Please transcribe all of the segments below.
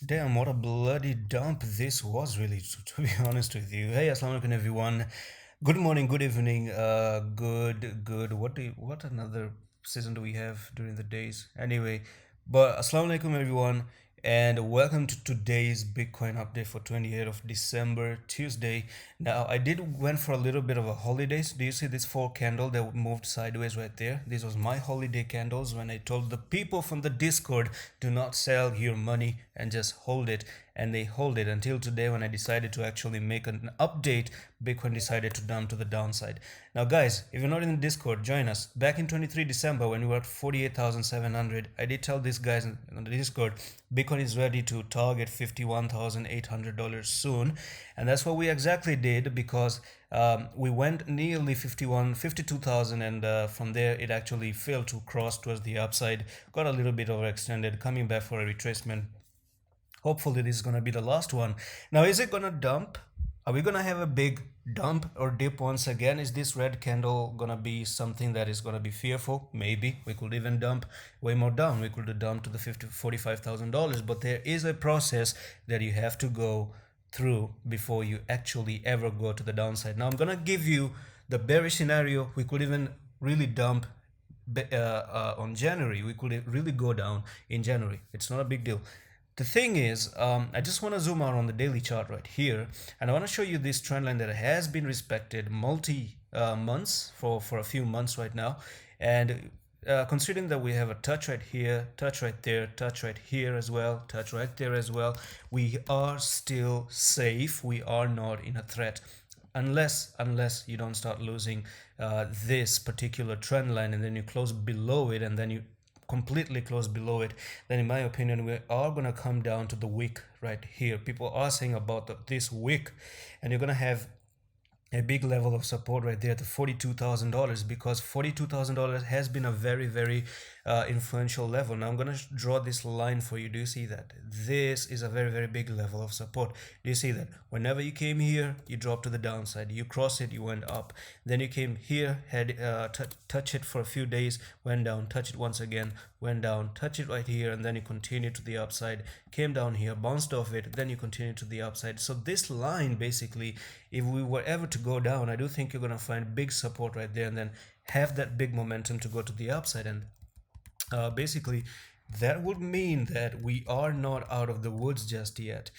Damn, what a bloody dump this was really, to be honest with you. Hey, assalamu alaikum everyone. Good morning, good evening, good. What another season do we have during the days? Anyway, but assalamu alaikum everyone, and welcome to today's Bitcoin update for 28th of December, Tuesday. Now, I did went for a little bit of a holidays. Do you see this four candle that moved sideways right there? This was my holiday candles when I told the people from the Discord, do not sell your money and just hold it, and they hold it until today when I decided to actually make an update. Bitcoin decided to dump to the downside. Now guys, if you're not in the Discord, join us. Back in 23 December when we were at 48,700, I did tell these guys in the Discord, Bitcoin is ready to target $51,800 soon, and that's what we exactly did, because we went nearly 52,000, and from there it actually failed to cross towards the upside, got a little bit overextended, coming back for a retracement. Hopefully this is going to be the last one. Now, is it going to dump? Are we going to have a big dump or dip once again? Is this red candle going to be something that is going to be fearful? Maybe. We could even dump way more down. We could dump to the $45,000. But there is a process that you have to go through before you actually ever go to the downside. Now, I'm going to give you the bearish scenario. We could even really dump on January. We could really go down in January. It's not a big deal. The thing is, I just want to zoom out on the daily chart right here, and I want to show you this trend line that has been respected multi months for a few months right now. And considering that we have a touch right here, touch right there, touch right here as well, touch right there as well, we are still safe. We are not in a threat, unless you don't start losing this particular trend line, and then you close below it, and then you completely close below it. Then in my opinion, we are going to come down to the wick right here. People are saying about this wick, and you're going to have a big level of support right there at the $42,000, because $42,000 has been a very influential level. Now I'm going to draw this line for you. Do you see that? This is a very big level of support. Do you see that? Whenever you came here, you dropped to the downside, you cross it, you went up, then you came here, had touch it for a few days, went down, touch it once again, went down, touch it right here, and then you continue to the upside, came down here, bounced off it, then you continue to the upside. So this line, basically, if we were ever to go down, I do think you're going to find big support right there, and then have that big momentum to go to the upside. And basically that would mean that we are not out of the woods just yet.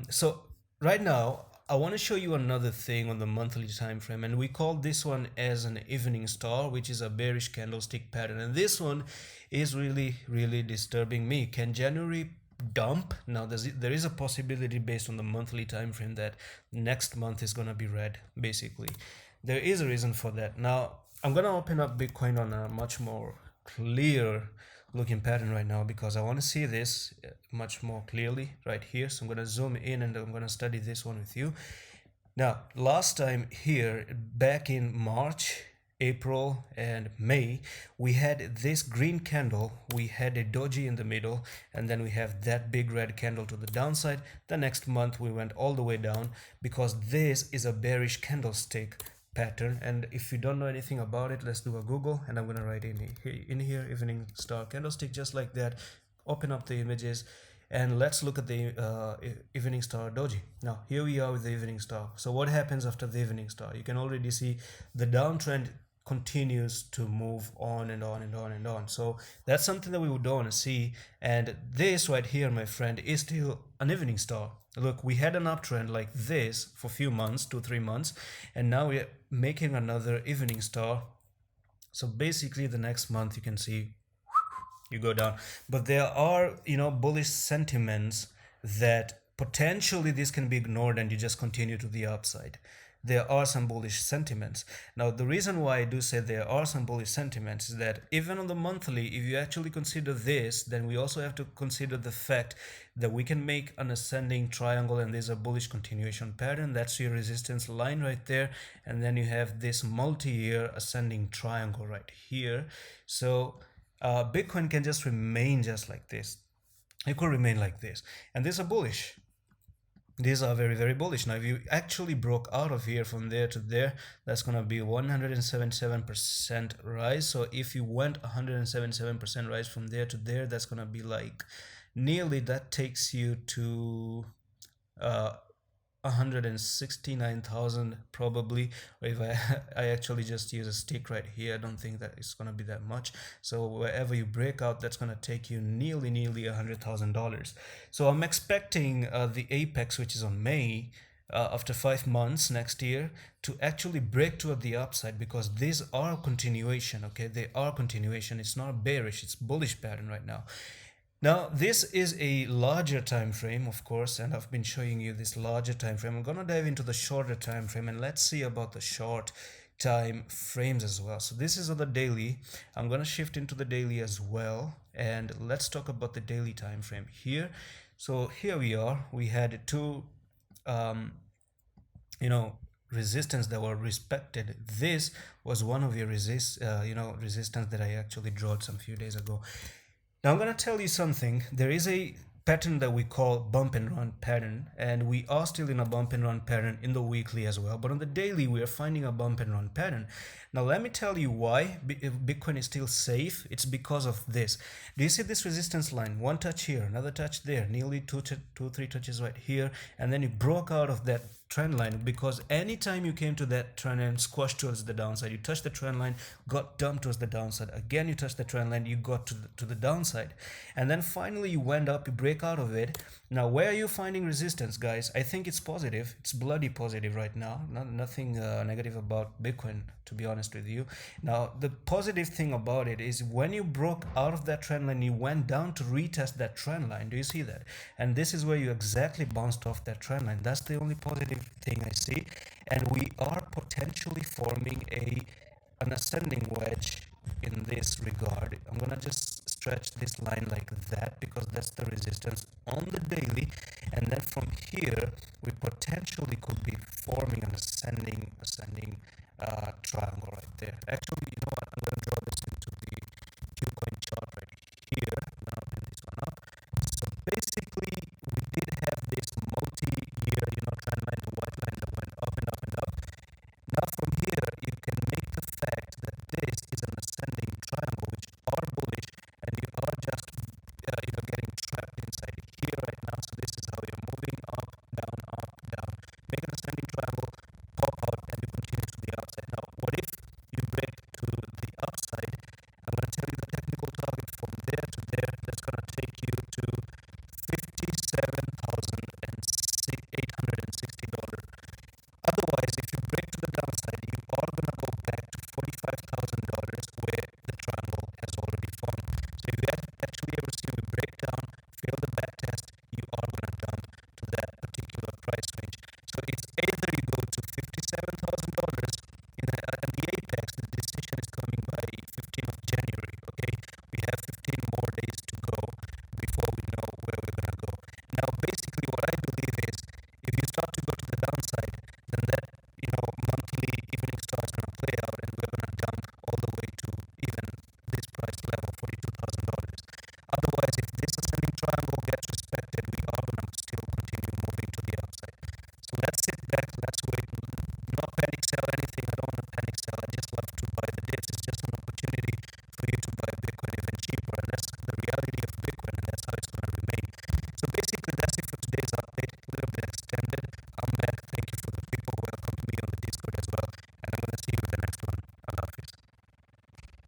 So right now I want to show you another thing on the monthly time frame, and we call this one as an evening star, which is a bearish candlestick pattern. And this one is really disturbing me. Can January dump? Now there is a possibility based on the monthly time frame that next month is going to be red. Basically there is a reason for that. Now I'm going to open up Bitcoin on a much more clear looking pattern right now, because I want to see this much more clearly right here. So I'm going to zoom in and I'm going to study this one with you. Now last time here, back in March, April and May, we had this green candle, we had a doji in the middle, and then we have that big red candle to the downside. The next month we went all the way down, because this is a bearish candlestick pattern. And if you don't know anything about it, let's do a Google, and I'm gonna write in here evening star candlestick, just like that. Open up the images and let's look at the evening star doji. Now here we are with the evening star. So what happens after the evening star? You can already see the downtrend continues to move on and on and on and on. So that's something that we would want to see. And this right here, my friend, is still an evening star. Look, we had an uptrend like this for a few months, 2-3 months, and now we're making another evening star. So basically the next month you can see you go down, but there are, bullish sentiments that potentially this can be ignored and you just continue to the upside. There are some bullish sentiments. Now the reason why I do say there are some bullish sentiments is that even on the monthly, if you actually consider this, then we also have to consider the fact that we can make an ascending triangle, and there's a bullish continuation pattern. That's your resistance line right there, and then you have this multi-year ascending triangle right here. So Bitcoin can just remain just like this. It could remain like this, and these are bullish. These are very bullish. Now if you actually broke out of here from there to there, that's going to be 177% rise. So if you went 177% rise from there to there, that's going to be like nearly that takes you to uh, 169,000 probably. Or if I actually just use a stick right here, I don't think that it's going to be that much. So wherever you break out, that's going to take you nearly $100,000. So I'm expecting the apex, which is on May, after 5 months next year, to actually break toward the upside, because these are continuation. Okay, they are continuation. It's not bearish, it's bullish pattern right now. Now, this is a larger time frame, of course, and I've been showing you this larger time frame. I'm gonna dive into the shorter time frame, and let's see about the short time frames as well. So this is on the daily. I'm gonna shift into the daily as well, and let's talk about the daily time frame here. So here we are. We had two, um, you know, resistance that were respected. This was one of your resistance that I actually drawed some few days ago. Now I'm going to tell you something. There is a pattern that we call bump and run pattern, and we are still in a bump and run pattern in the weekly as well, but on the daily we are finding a bump and run pattern. Now let me tell you why if Bitcoin is still safe. It's because of this. Do you see this resistance line? One touch here, another touch there, nearly two, three touches right here, and then you broke out of that trend line, because anytime you came to that trend line, squashed towards the downside, you touched the trend line, got dumped towards the downside, again you touched the trend line, you got to the downside, and then finally you went up, you break out of it. Now where are you finding resistance, guys? I think it's positive. It's bloody positive right now. Nothing negative about Bitcoin, to be honest with you. Now the positive thing about it is when you broke out of that trend line, you went down to retest that trend line. Do you see that? And this is where you exactly bounced off that trend line. That's the only positive thing I see. And we are potentially forming an ascending wedge in this regard. I'm gonna just stretch this line like that, because that's the resistance on the daily, and then from here we potentially could be forming an ascending